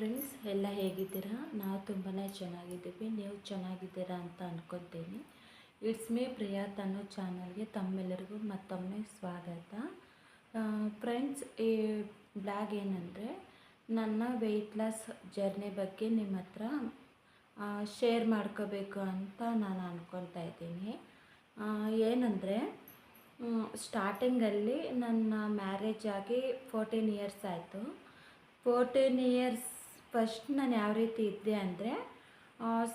Friends ಎಲ್ಲ ಹೇಗಿದ್ದೀರಾ? ನಾವು ತುಂಬಾ ಚೆನ್ನಾಗಿದ್ದೀವಿ. ನೀವು ಚೆನ್ನಾಗಿದ್ದೀರಾ ಅಂತ ಅಂದ್ಕೊತೀನಿ. ಇಟ್ಸ್ ಮೀ ಪ್ರಿಯಾ ತನ್ನು ಚಾನಲ್ಗೆ ತಮ್ಮೆಲ್ಲರಿಗೂ ಮತ್ತೊಮ್ಮೆ ಸ್ವಾಗತ. ಫ್ರೆಂಡ್ಸ್, ಈ ಬ್ಲಾಗ್ ಏನಂದರೆ ನನ್ನ ವೆಯ್ಟ್ ಲಾಸ್ ಜರ್ನಿ ಬಗ್ಗೆ ನಿಮ್ಮ ಹತ್ರ ಶೇರ್ ಮಾಡ್ಕೋಬೇಕು ಅಂತ ನಾನು ಅಂದ್ಕೊತಾ ಇದ್ದೀನಿ. ಏನಂದರೆ ಸ್ಟಾರ್ಟಿಂಗಲ್ಲಿ ನನ್ನ ಮ್ಯಾರೇಜ್ ಆಗಿ 14 ಇಯರ್ಸ್ ಆಯಿತು. 14 ಇಯರ್ಸ್ ಫಸ್ಟ್ ನಾನು ಯಾವ ರೀತಿ ಇದ್ದೆ ಅಂದರೆ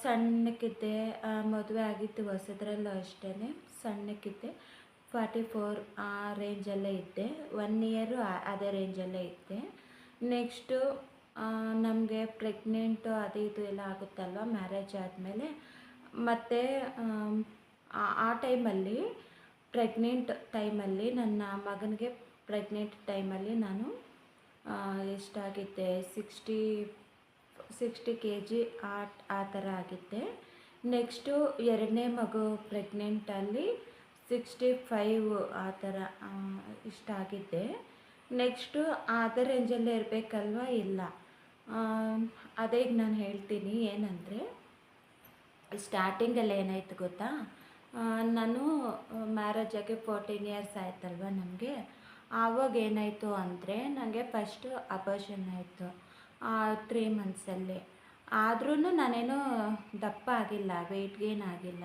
ಸಣ್ಣಕ್ಕಿದ್ದೆ. ಮದುವೆ ಆಗಿತ್ತು ಹೊಸದ್ರಲ್ಲೂ ಅಷ್ಟೇ ಸಣ್ಣಕ್ಕಿದ್ದೆ. 44 ಆ ರೇಂಜಲ್ಲೇ ಇದ್ದೆ. 1 ಇಯರು ಅದೇ ರೇಂಜಲ್ಲೇ ಇದ್ದೆ. ನೆಕ್ಸ್ಟು ನಮಗೆ ಪ್ರೆಗ್ನೆಂಟು ಅದು ಇದು ಎಲ್ಲ ಆಗುತ್ತಲ್ವ ಮ್ಯಾರೇಜ್ ಆದಮೇಲೆ. ಮತ್ತು ಆ ಟೈಮಲ್ಲಿ ಪ್ರೆಗ್ನೆಂಟ್ ಟೈಮಲ್ಲಿ ನನ್ನ ಮಗನಿಗೆ ಪ್ರೆಗ್ನೆಂಟ್ ಟೈಮಲ್ಲಿ ನಾನು ಎಷ್ಟಾಗಿದ್ದೆ 60 kg ಆ ಥರ ಆಗಿದ್ದೆ. ನೆಕ್ಸ್ಟು ಎರಡನೇ ಮಗು ಪ್ರೆಗ್ನೆಂಟಲ್ಲಿ 65 ಆ ಥರ ಇಷ್ಟಾಗಿದ್ದೆ. ನೆಕ್ಸ್ಟು ಅದೇ ರೇಂಜಲ್ಲೇ ಇರಬೇಕಲ್ವ, ಇಲ್ಲ. ಅದೇ ಈಗ ನಾನು ಹೇಳ್ತೀನಿ. ಏನಂದರೆ ಸ್ಟಾರ್ಟಿಂಗಲ್ಲಿ ಏನಾಯಿತು ಗೊತ್ತಾ, ನಾನು ಮ್ಯಾರೇಜ್ ಆಗಿ 14 ಇಯರ್ಸ್ ಆಯ್ತಲ್ವ ನಮಗೆ. ಆವಾಗ ಏನಾಯಿತು ಅಂದರೆ ನನಗೆ ಫಸ್ಟು ಅಬಾರ್ಷನ್ ಆಯಿತು 3 ಮಂತ್ಸಲ್ಲಿ. ಆದ್ರೂ ನಾನೇನು ದಪ್ಪ ಆಗಿಲ್ಲ, ವೆಯ್ಟ್ ಗೇನ್ ಆಗಿಲ್ಲ,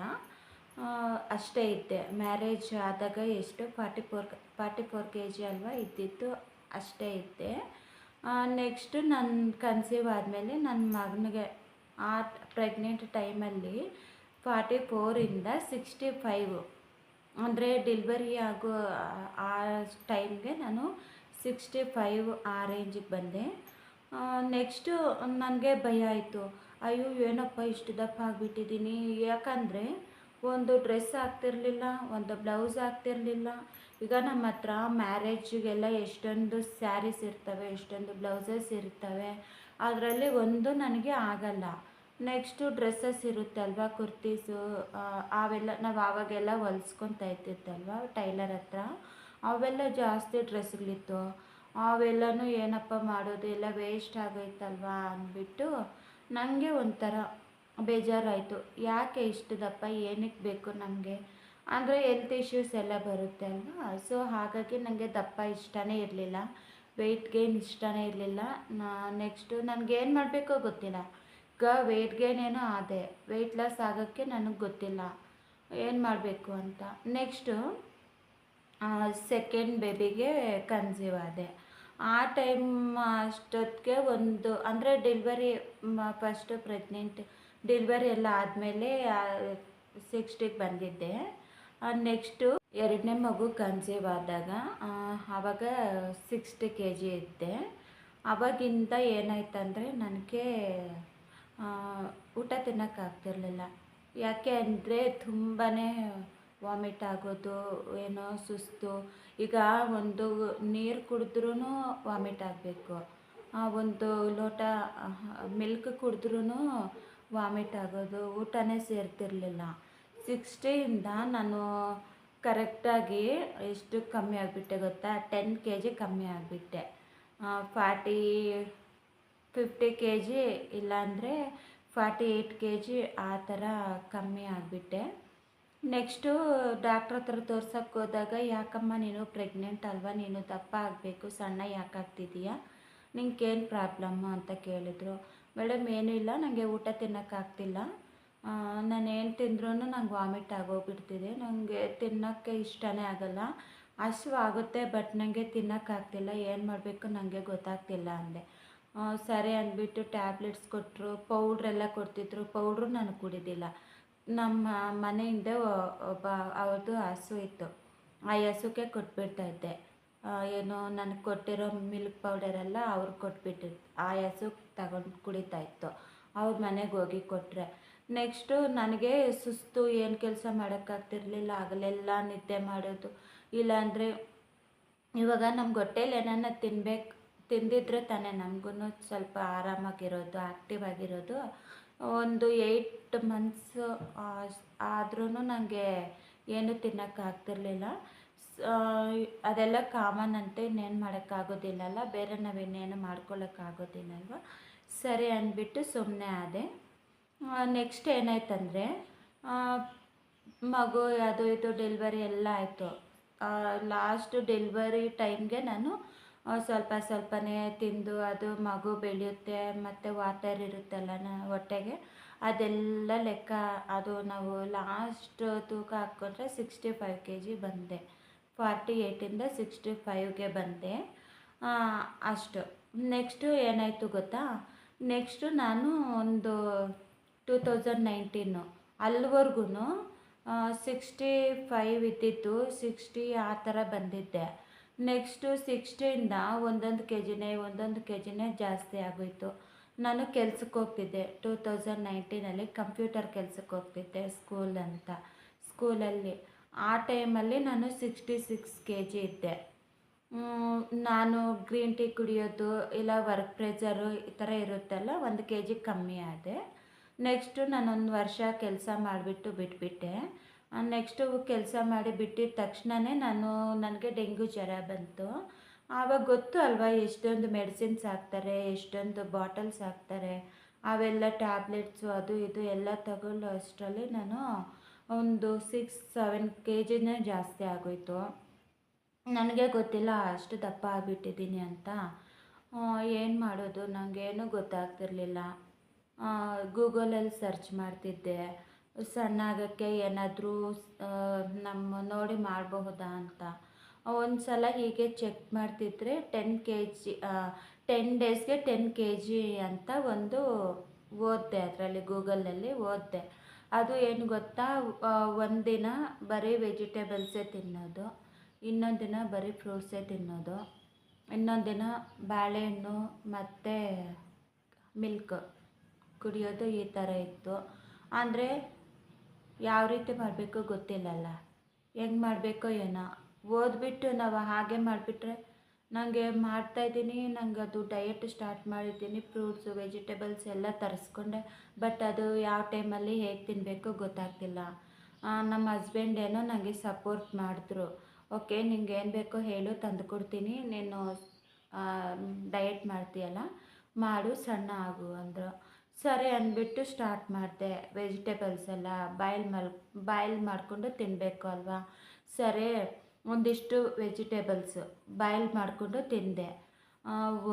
ಅಷ್ಟೇ ಇದ್ದೆ. ಮ್ಯಾರೇಜ್ ಆದಾಗ ಎಷ್ಟು 44 kg ಅಲ್ವ ಇದ್ದಿತ್ತು, ಅಷ್ಟೇ ಇದ್ದೆ. ನೆಕ್ಸ್ಟು ನಾನು ಕನ್ಸೀವ್ ಆದಮೇಲೆ ನನ್ನ ಮಗನಿಗೆ ಆ ಪ್ರೆಗ್ನೆಂಟ್ ಟೈಮಲ್ಲಿ 44ಇಂದ 65 ಅಂದರೆ ಡೆಲಿವರಿ ಆಗೋ ಆ ಟೈಮ್ಗೆ ನಾನು 65 ಆ ರೇಂಜಿಗೆ ಬಂದೆ. ನೆಕ್ಸ್ಟು ನನಗೆ ಭಯ ಆಯಿತು. ಅಯ್ಯೋ ಏನಪ್ಪ ಇಷ್ಟು ದಪ್ಪ ಆಗಿಬಿಟ್ಟಿದ್ದೀನಿ. ಯಾಕಂದರೆ ಒಂದು ಡ್ರೆಸ್ ಆಗ್ತಿರಲಿಲ್ಲ, ಒಂದು ಬ್ಲೌಸ್ ಆಗ್ತಿರಲಿಲ್ಲ. ಈಗ ನಮ್ಮ ಹತ್ರ ಮ್ಯಾರೇಜಿಗೆಲ್ಲ ಎಷ್ಟೊಂದು ಸ್ಯಾರೀಸ್ ಇರ್ತವೆ, ಎಷ್ಟೊಂದು ಬ್ಲೌಸಸ್ ಇರ್ತವೆ, ಅದರಲ್ಲಿ ಒಂದು ನನಗೆ ಆಗಲ್ಲ. ನೆಕ್ಸ್ಟು ಡ್ರೆಸ್ಸಸ್ ಇರುತ್ತಲ್ವ, ಕುರ್ತೀಸು, ಅವೆಲ್ಲ ನಾವು ಆವಾಗೆಲ್ಲ ಹೊಲ್ಸ್ಕೊತಾ ಇದ್ದಿತ್ತಲ್ವ ಟೈಲರ್ ಹತ್ರ. ಅವೆಲ್ಲ ಜಾಸ್ತಿ ಡ್ರೆಸ್ಗಳಿತ್ತು. ಅವೆಲ್ಲನೂ ಏನಪ್ಪ ಮಾಡೋದು, ಎಲ್ಲ ವೇಸ್ಟ್ ಆಗೋಯ್ತಲ್ವ ಅಂದ್ಬಿಟ್ಟು ನನಗೆ ಒಂಥರ ಬೇಜಾರಾಯಿತು. ಯಾಕೆ ಇಷ್ಟು ದಪ್ಪ, ಏನಕ್ಕೆ ಬೇಕು ನಮಗೆ ಅಂದರೆ ಹೆಲ್ತ್ ಇಶ್ಯೂಸ್ ಎಲ್ಲ ಬರುತ್ತೆ ಅಲ್ವಾ. ಸೊ ಹಾಗಾಗಿ ನನಗೆ ದಪ್ಪ ಇಷ್ಟನೇ ಇರಲಿಲ್ಲ, ವೆಯ್ಟ್ ಗೇನ್ ಇಷ್ಟನೇ ಇರಲಿಲ್ಲ. ನೆಕ್ಸ್ಟು ನನಗೇನು ಮಾಡಬೇಕೋ ಗೊತ್ತಿಲ್ಲ. ಈಗ ವೆಯ್ಟ್ ಗೇನ್ ಏನೋ ಆದೆ, ವೆಯ್ಟ್ ಲಾಸ್ ಆಗೋಕ್ಕೆ ನನಗೆ ಗೊತ್ತಿಲ್ಲ ಏನು ಮಾಡಬೇಕು ಅಂತ. ನೆಕ್ಸ್ಟು ಸೆಕೆಂಡ್ ಬೇಬಿಗೆ ಕನ್ಸೀವ್ ಆದೆ. ಆ ಟೈಮ್ ಅಷ್ಟೊತ್ತಿಗೆ ಒಂದು ಅಂದರೆ ಡೆಲಿವರಿ ಫಸ್ಟು ಪ್ರೆಗ್ನೆಂಟ್ ಡೆಲಿವರಿ ಎಲ್ಲ ಆದಮೇಲೆ 60ಗೆ ಬಂದಿದ್ದೆ. ನೆಕ್ಸ್ಟು ಎರಡನೇ ಮಗು ಕನ್ಸೀವ್ ಆದಾಗ ಆವಾಗ 60 kg ಇದ್ದೆ. ಆವಾಗಿಂದ ಏನಾಯ್ತಂದರೆ ನನಗೆ ಊಟ ತಿನ್ನೋಕ್ಕಾಗ್ತಿರ್ಲಿಲ್ಲ. ಯಾಕೆ ಅಂದರೆ ತುಂಬಾ ವಾಮಿಟ್ ಆಗೋದು, ಏನೋ ಸುಸ್ತು. ಈಗ ಒಂದು ನೀರು ಕುಡಿದ್ರೂ ವಾಮಿಟ್ ಆಗಬೇಕು, ಒಂದು ಲೋಟ ಮಿಲ್ಕ್ ಕುಡಿದ್ರೂ ವಾಮಿಟ್ ಆಗೋದು, ಊಟನೇ ಸೇರ್ತಿರ್ಲಿಲ್ಲ. 60ಇಂದ ನಾನು ಕರೆಕ್ಟಾಗಿ ಎಷ್ಟು ಕಮ್ಮಿ ಆಗಿಬಿಟ್ಟೆ ಗೊತ್ತಾ, 10 kg ಕಮ್ಮಿ ಆಗಿಬಿಟ್ಟೆ. 50 kg ಇಲ್ಲಾಂದರೆ 48 kg ಆ ಥರ ಕಮ್ಮಿ ಆಗಿಬಿಟ್ಟೆ. ನೆಕ್ಸ್ಟು ಡಾಕ್ಟ್ರ್ ಹತ್ರ ತೋರ್ಸೋಕ್ಕೆ ಹೋದಾಗ, ಯಾಕಮ್ಮ ನೀನು ಪ್ರೆಗ್ನೆಂಟ್ ಅಲ್ವಾ, ನೀನು ದಪ್ಪ ಆಗಬೇಕು, ಸಣ್ಣ ಯಾಕೆ ಆಗ್ತಿದೀಯಾ, ನಿಂಗೇನು ಪ್ರಾಬ್ಲಮ್ಮು ಅಂತ ಕೇಳಿದ್ರು. ಮೇಡಮ್ ಏನೂ ಇಲ್ಲ, ನನಗೆ ಊಟ ತಿನ್ನೋಕ್ಕಾಗ್ತಿಲ್ಲ, ನಾನೇನು ತಿಂದ್ರೂ ನಂಗೆ ವಾಮಿಟ್ ಆಗೋಗ್ಬಿಡ್ತಿದೆ, ನನಗೆ ತಿನ್ನೋಕ್ಕೆ ಇಷ್ಟನೇ ಆಗಲ್ಲ, ಹಸಿವು ಆಗುತ್ತೆ ಬಟ್ ನನಗೆ ತಿನ್ನೋಕ್ಕಾಗ್ತಿಲ್ಲ, ಏನು ಮಾಡಬೇಕು ನನಗೆ ಗೊತ್ತಾಗ್ತಿಲ್ಲ ಅಂದೆ. ಸರಿ ಅಂದ್ಬಿಟ್ಟು ಟ್ಯಾಬ್ಲೆಟ್ಸ್ ಕೊಟ್ಟರು, ಪೌಡ್ರೆಲ್ಲ ಕೊಡ್ತಿದ್ರು. ಪೌಡ್ರು ನಾನು ಕುಡಿದಿಲ್ಲ. ನಮ್ಮ ಮನೆಯಿಂದ ಒಬ್ಬ ಅವ್ರದ್ದು ಹಸು ಇತ್ತು, ಆ ಹಸುಕ್ಕೆ ಕೊಟ್ಬಿಡ್ತಾಯಿದ್ದೆ. ಏನು ನನಗೆ ಕೊಟ್ಟಿರೋ ಮಿಲ್ಕ್ ಪೌಡರೆಲ್ಲ ಅವ್ರಿಗೆ ಕೊಟ್ಬಿಟ್ಟಿದ್ದು, ಆ ಹಸು ತಗೊಂಡು ಕುಡಿತಾಯಿತ್ತು. ಅವ್ರ ಮನೆಗೆ ಹೋಗಿ ಕೊಟ್ಟರೆ. ನೆಕ್ಸ್ಟು ನನಗೆ ಸುಸ್ತು, ಏನು ಕೆಲಸ ಮಾಡೋಕ್ಕಾಗ್ತಿರ್ಲಿಲ್ಲ. ಹಗಲೆಲ್ಲ ನಿದ್ದೆ ಮಾಡೋದು. ಇಲ್ಲಾಂದರೆ ಇವಾಗ ನಮ್ಗೆ ಹೊಟ್ಟೆಲಿ ಏನನ್ನ ತಿಂದಿದ್ರೆ ತಾನೇ ನಮಗೂ ಸ್ವಲ್ಪ ಆರಾಮಾಗಿರೋದು, ಆ್ಯಕ್ಟಿವ್ ಆಗಿರೋದು. ಒಂದು 8 ಮಂತ್ಸ್ ಆದ್ರೂ ನನಗೆ ಏನೂ ತಿನ್ನೋಕ್ಕಾಗ್ತಿರ್ಲಿಲ್ಲ. ಅದೆಲ್ಲ ಕಾಮನ್ ಅಂತೆ, ಇನ್ನೇನು ಮಾಡೋಕ್ಕಾಗೋದಿಲ್ಲಲ್ಲ, ಬೇರೆ ನಾವಿನ್ನೇನು ಮಾಡ್ಕೊಳ್ಳೋಕ್ಕಾಗೋದಿಲ್ಲಲ್ವ. ಸರಿ ಅಂದ್ಬಿಟ್ಟು ಸುಮ್ಮನೆ ಆದೆ. ನೆಕ್ಸ್ಟ್ ಏನಾಯ್ತಂದರೆ ಮಗು ಅದು ಇದು ಡೆಲಿವರಿ ಎಲ್ಲ ಆಯಿತು. ಲಾಸ್ಟ್ ಡೆಲಿವರಿ ಟೈಮ್ಗೆ ನಾನು ಸ್ವಲ್ಪ ಸ್ವಲ್ಪನೇ ತಿಂದು ಅದು ಮಗು ಬೆಳೆಯುತ್ತೆ ಮತ್ತು ವಾಟರ್ ಇರುತ್ತಲ್ಲ ಹೊಟ್ಟೆಗೆ, ಅದೆಲ್ಲ ಲೆಕ್ಕ ಅದು ನಾವು ಲಾಸ್ಟ್ ತೂಕ ಹಾಕ್ಕೊಂಡ್ರೆ 65 kg ಬಂದೆ. 48ಇಂದ 65ಗೆ ಬಂದೆ. ಅಷ್ಟು. ನೆಕ್ಸ್ಟು ಏನಾಯಿತು ಗೊತ್ತಾ, ನೆಕ್ಸ್ಟು ನಾನು ಒಂದು 2019 ಅಲ್ಲಿವರೆಗೂ 65 ಇದ್ದಿದ್ದು 60 ಆ ಥರ ಬಂದಿದ್ದೆ. ನೆಕ್ಸ್ಟು 60ಇಂದ ಒಂದೊಂದು ಕೆ ಜಿನೇ ಜಾಸ್ತಿ ಆಗೋಯಿತು. ನಾನು ಕೆಲ್ಸಕ್ಕೆ ಹೋಗ್ತಿದ್ದೆ 2019 ಕಂಪ್ಯೂಟರ್ ಕೆಲ್ಸಕ್ಕೆ ಹೋಗ್ತಿದ್ದೆ ಸ್ಕೂಲಲ್ಲಿ. ಆ ಟೈಮಲ್ಲಿ ನಾನು 66 kg ಇದ್ದೆ. ನಾನು ಗ್ರೀನ್ ಟೀ ಕುಡಿಯೋದು ಇಲ್ಲ ವರ್ಕ್ ಪ್ರೆಷರು ಈ ಥರ ಇರುತ್ತಲ್ಲ, 1 kg ಕಮ್ಮಿ ಆದೆ. ನೆಕ್ಸ್ಟು ನಾನೊಂದು ವರ್ಷ ಕೆಲಸ ಮಾಡಿಬಿಟ್ಟು ಬಿಟ್ಬಿಟ್ಟೆ. ನೆಕ್ಸ್ಟು ಕೆಲಸ ಮಾಡಿ ಬಿಟ್ಟಿದ ತಕ್ಷಣವೇ ನನಗೆ ಡೆಂಗ್ಯೂ ಜ್ವರ ಬಂತು. ಆವಾಗ ಗೊತ್ತು ಅಲ್ವಾ, ಎಷ್ಟೊಂದು ಮೆಡಿಸಿನ್ಸ್ ಹಾಕ್ತಾರೆ, ಎಷ್ಟೊಂದು ಬಾಟಲ್ಸ್ ಹಾಕ್ತಾರೆ, ಅವೆಲ್ಲ ಟ್ಯಾಬ್ಲೆಟ್ಸು ಅದು ಇದು ಎಲ್ಲ ತಗೊಳ್ಳೋ ಅಷ್ಟರಲ್ಲಿ ನಾನು ಒಂದು 6-7 kg ಜಾಸ್ತಿ ಆಗೋಯಿತು. ನನಗೆ ಗೊತ್ತಿಲ್ಲ ಅಷ್ಟು ದಪ್ಪ ಆಗಿಬಿಟ್ಟಿದ್ದೀನಿ ಅಂತ. ಏನು ಮಾಡೋದು ನನಗೇನು ಗೊತ್ತಾಗ್ತಿರ್ಲಿಲ್ಲ. ಗೂಗಲಲ್ಲಿ ಸರ್ಚ್ ಮಾಡ್ತಿದ್ದೆ, ಸಣ್ಣ ಆಗೋಕ್ಕೆ ಏನಾದರೂ ನಮ್ಮ ನೋಡಿ ಮಾಡಬಹುದಾ ಅಂತ. ಒಂದು ಸಲ ಹೀಗೆ ಚೆಕ್ ಮಾಡ್ತಿದ್ರೆ 10 ಡೇಸ್ಗೆ 10 kg ಅಂತ ಒಂದು ಓದಿದೆ, ಅದರಲ್ಲಿ ಗೂಗಲಲ್ಲಿ ಓದಿದೆ. ಅದು ಏನು ಗೊತ್ತಾ, ಒಂದಿನ ಬರೀ ವೆಜಿಟೇಬಲ್ಸೇ ತಿನ್ನೋದು, ಇನ್ನೊಂದು ದಿನ ಬರೀ ಫ್ರೂಟ್ಸೇ ತಿನ್ನೋದು, ಇನ್ನೊಂದು ದಿನ ಬಾಳೆಹಣ್ಣು ಮತ್ತು ಮಿಲ್ಕ್ ಕುಡಿಯೋದು, ಈ ಥರ ಇತ್ತು. ಅಂದರೆ ಯಾವ ರೀತಿ ಮಾಡಬೇಕು ಗೊತ್ತಿಲ್ಲಲ್ಲ, ಹೆಂಗೆ ಮಾಡಬೇಕೋ ಏನೋ. ಓದ್ಬಿಟ್ಟು ನಾವು ಹಾಗೆ ಮಾಡಿಬಿಟ್ರೆ, ನನಗೆ ಮಾಡ್ತಾಯಿದ್ದೀನಿ, ನನಗೆ ಅದು ಡಯಟ್ ಸ್ಟಾರ್ಟ್ ಮಾಡಿದ್ದೀನಿ, ಫ್ರೂಟ್ಸು ವೆಜಿಟೇಬಲ್ಸ್ ಎಲ್ಲ ತರಿಸ್ಕೊಂಡೆ. ಬಟ್ ಅದು ಯಾವ ಟೈಮಲ್ಲಿ ಹೇಗೆ ತಿನ್ನಬೇಕು ಗೊತ್ತಾಗ್ತಿಲ್ಲ. ನಮ್ಮ ಹಸ್ಬೆಂಡ್ ಏನೋ ನನಗೆ ಸಪೋರ್ಟ್ ಮಾಡಿದ್ರು. ಓಕೆ, ನಿಂಗೆ ಏನು ಬೇಕೋ ಹೇಳು, ತಂದು ಕೊಡ್ತೀನಿ, ನೀನು ಡಯಟ್ ಮಾಡ್ತೀಯಲ್ಲ ಮಾಡು, ಸಣ್ಣ ಆಗು ಅಂದರು. ಸರಿ ಅಂದ್ಬಿಟ್ಟು ಸ್ಟಾರ್ಟ್ ಮಾಡಿದೆ. ವೆಜಿಟೇಬಲ್ಸ್ ಎಲ್ಲ ಬಾಯ್ಲ್ ಮಾಡಿಕೊಂಡು ತಿನ್ನಬೇಕು ಅಲ್ವಾ. ಸರಿ, ಒಂದಿಷ್ಟು ವೆಜಿಟೇಬಲ್ಸು ಬಾಯ್ಲ್ ಮಾಡಿಕೊಂಡು ತಿಂದೆ.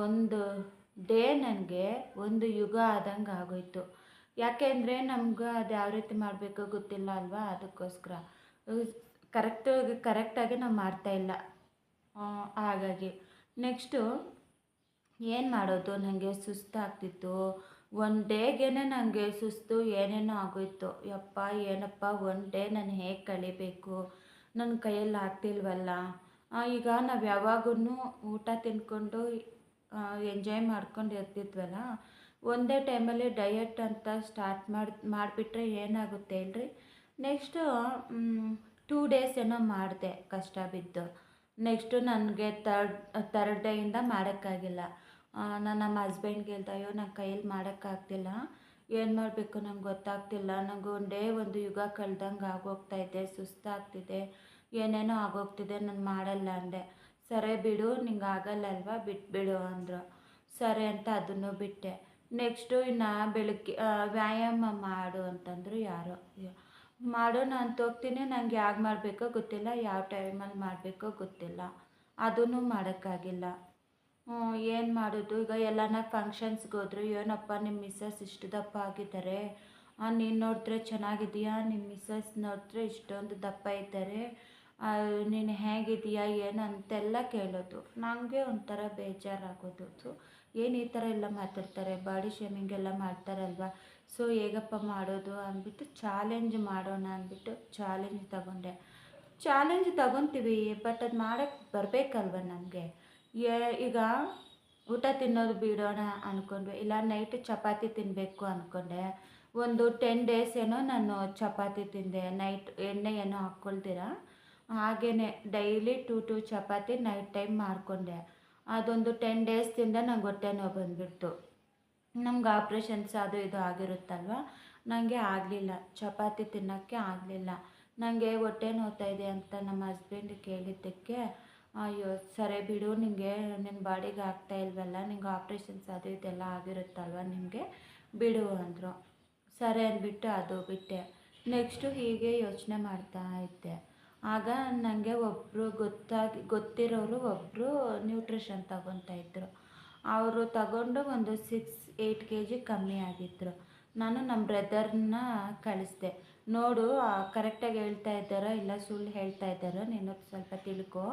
ಒಂದು ಡೇ ನನಗೆ ಒಂದು ಯುಗ ಆದಂಗೆ ಆಗೋಯ್ತು. ಯಾಕೆಂದರೆ ನಮ್ಗೆ ಅದು ಯಾವ ರೀತಿ ಮಾಡಬೇಕೋ ಗೊತ್ತಿಲ್ಲ ಅಲ್ವಾ, ಅದಕ್ಕೋಸ್ಕರ ಕರೆಕ್ಟಾಗಿ ನಾವು ಮಾಡ್ತಾಯಿಲ್ಲ. ಹಾಗಾಗಿ ನೆಕ್ಸ್ಟು ಏನು ಮಾಡೋದು, ನನಗೆ ಸುಸ್ತಾಗ್ತಿತ್ತು. ಒಂದು ಡೇಗೆ ನನಗೆ ಸುಸ್ತು ಏನೇನೋ ಆಗೋಯ್ತು. ಯಪ್ಪ ಏನಪ್ಪ, ಒಂದು ಡೇ ನಾನು ಹೇಗೆ ಕಳಿಬೇಕು, ನನ್ನ ಕೈಯಲ್ಲಿ ಆಗ್ತಿಲ್ವಲ್ಲ. ಈಗ ನಾವು ಯಾವಾಗೂ ಊಟ ತಿಂದ್ಕೊಂಡು ಎಂಜಾಯ್ ಮಾಡ್ಕೊಂಡು ಇರ್ತಿದ್ವಲ್ಲ, ಒಂದೇ ಟೈಮಲ್ಲಿ ಡಯಟ್ ಅಂತ ಸ್ಟಾರ್ಟ್ ಮಾಡಿಬಿಟ್ರೆ ಏನಾಗುತ್ತೆ ಹೇಳ್ರಿ. ನೆಕ್ಸ್ಟು 2 ಡೇಸ್ ಏನೋ ಮಾಡಿದೆ ಕಷ್ಟ ಬಿದ್ದು. ನೆಕ್ಸ್ಟು ನನಗೆ ಥರ್ಡ್ ಡೇಯಿಂದ ಮಾಡೋಕ್ಕಾಗಿಲ್ಲ. ನಾನು ನಮ್ಮ ಹಸ್ಬೆಂಡ್ಗೆ ಹೇಳ್ದೆ, ಅಯ್ಯೋ ನನ್ನ ಕೈಯಲ್ಲಿ ಮಾಡೋಕ್ಕಾಗ್ತಿಲ್ಲ, ಏನು ಮಾಡಬೇಕು ನಂಗೆ ಗೊತ್ತಾಗ್ತಿಲ್ಲ, ನನಗೆ ಒಂದು ಯುಗ ಕಳ್ದಂಗೆ ಆಗೋಗ್ತಾಯಿದೆ, ಸುಸ್ತಾಗ್ತಿದೆ, ಏನೇನೋ ಆಗೋಗ್ತಿದೆ, ನಾನು ಮಾಡಲ್ಲ ಅಂದೆ. ಸರಿ ಬಿಡು, ನಿಂಗೆ ಆಗಲ್ಲ ಅಲ್ವಾ, ಬಿಟ್ಬಿಡು ಅಂದರು. ಸರಿ ಅಂತ ಅದನ್ನು ಬಿಟ್ಟೆ. ನೆಕ್ಸ್ಟು ಇನ್ನು ಬೆಳಗ್ಗೆ ವ್ಯಾಯಾಮ ಮಾಡು ಅಂತಂದರು ಯಾರೋ. ಮಾಡೋಣ ಅಂತ ಹೋಗ್ತೀನಿ, ನನಗೆ ಯಾವಾಗ ಮಾಡಬೇಕೋ ಗೊತ್ತಿಲ್ಲ, ಯಾವ ಟೈಮಲ್ಲಿ ಮಾಡಬೇಕೋ ಗೊತ್ತಿಲ್ಲ, ಅದೂ ಮಾಡೋಕ್ಕಾಗಿಲ್ಲ. ಏನು ಮಾಡೋದು ಈಗ. ಎಲ್ಲನ ಫಂಕ್ಷನ್ಸ್ಗೆ ಹೋದ್ರು, ಏನಪ್ಪ ನಿಮ್ಮ ಮಿಸ್ಸಸ್ ಇಷ್ಟು ದಪ್ಪ ಆಗಿದ್ದಾರೆ, ನೀನು ನೋಡಿದ್ರೆ ಚೆನ್ನಾಗಿದೆಯಾ, ನಿಮ್ಮ ಮಿಸ್ಸಸ್ ನೋಡಿದ್ರೆ ಇಷ್ಟೊಂದು ದಪ್ಪ ಇದ್ದಾರೆ, ನೀನು ಹೇಗಿದೆಯಾ ಏನು ಅಂತೆಲ್ಲ ಕೇಳೋದು. ನನಗೆ ಒಂಥರ ಬೇಜಾರಾಗೋದು. ಏನು ಈ ಥರ ಎಲ್ಲ ಮಾತಾಡ್ತಾರೆ, ಬಾಡಿ ಶೇಮಿಂಗ್ ಎಲ್ಲ ಮಾಡ್ತಾರಲ್ವ. ಸೊ ಹೇಗಪ್ಪ ಮಾಡೋದು ಅಂದ್ಬಿಟ್ಟು ಚಾಲೆಂಜ್ ಮಾಡೋಣ ಅಂದ್ಬಿಟ್ಟು ಚಾಲೆಂಜ್ ತಗೊತೀವಿ, ಬಟ್ ಅದು ಮಾಡೋಕ್ಕೆ ಬರಬೇಕಲ್ವ ನಮಗೆ. ಈಗ ಊಟ ತಿನ್ನೋದು ಬಿಡೋಣ ಅಂದ್ಕೊಂಡ್ವಿ, ಇಲ್ಲ ನೈಟ್ ಚಪಾತಿ ತಿನ್ನಬೇಕು ಅಂದ್ಕೊಂಡೆ. ಒಂದು 10 ಡೇಸ್ ಏನೋ ನಾನು ಚಪಾತಿ ತಿಂದೆ, ನೈಟ್ ಎಣ್ಣೆ ಏನೋ ಹಾಕ್ಕೊಳ್ತೀರ, ಹಾಗೇ ಡೈಲಿ 2 ಚಪಾತಿ ನೈಟ್ ಟೈಮ್ ಮಾಡಿಕೊಂಡೆ. ಅದೊಂದು 10 ಡೇಸ್ ತಿಂದ ನಂಗೆ ಹೊಟ್ಟೆ ನೋವು ಬಂದುಬಿಡ್ತು. ನಮ್ಗೆ ಆಪ್ರೇಷನ್ಸ್ ಅದು ಇದು ಆಗಿರುತ್ತಲ್ವ, ನನಗೆ ಆಗಲಿಲ್ಲ, ಚಪಾತಿ ತಿನ್ನೋಕ್ಕೆ ಆಗಲಿಲ್ಲ. ನನಗೆ ಹೊಟ್ಟೆ ನೋವ್ತಾ ಇದೆ ಅಂತ ನಮ್ಮ ಹಸ್ಬೆಂಡ್ ಕೇಳಿದ್ದಕ್ಕೆ ಅಯ್ಯೋ ಸರಿ ಬಿಡು, ನಿಂಗೆ ನಿನ್ನ ಬಾಡಿಗೆ ಆಗ್ತಾ ಇಲ್ವಲ್ಲ, ನಿಂಗೆ ಆಪ್ರೇಷನ್ಸ್ ಅದು ಇದೆಲ್ಲ ಆಗಿರುತ್ತಲ್ವ ನಿಮಗೆ, ಬಿಡು ಅಂದರು. ಸರಿ ಅಂದ್ಬಿಟ್ಟು ಅದು ಬಿಟ್ಟೆ. ನೆಕ್ಸ್ಟು ಹೀಗೆ ಯೋಚನೆ ಮಾಡ್ತಾ ಇದ್ದೆ. ಆಗ ನನಗೆ ಒಬ್ಬರು ಗೊತ್ತಿರೋರು ಒಬ್ಬರು ನ್ಯೂಟ್ರಿಷನ್ ತಗೊತಾ ಇದ್ದರು. ಅವರು ತಗೊಂಡು ಒಂದು 6-8 kg ಕಮ್ಮಿ ಆಗಿದ್ದರು. ನಾನು ನಮ್ಮ ಬ್ರದರ್ನ ಕಳಿಸ್ದೆ, ನೋಡು ಕರೆಕ್ಟಾಗಿ ಹೇಳ್ತಾ ಇದ್ದಾರೋ ಇಲ್ಲ ಸುಳ್ಳು ಹೇಳ್ತಾ ಇದ್ದಾರೋ ನೀನು ಸ್ವಲ್ಪ ತಿಳ್ಕೊ,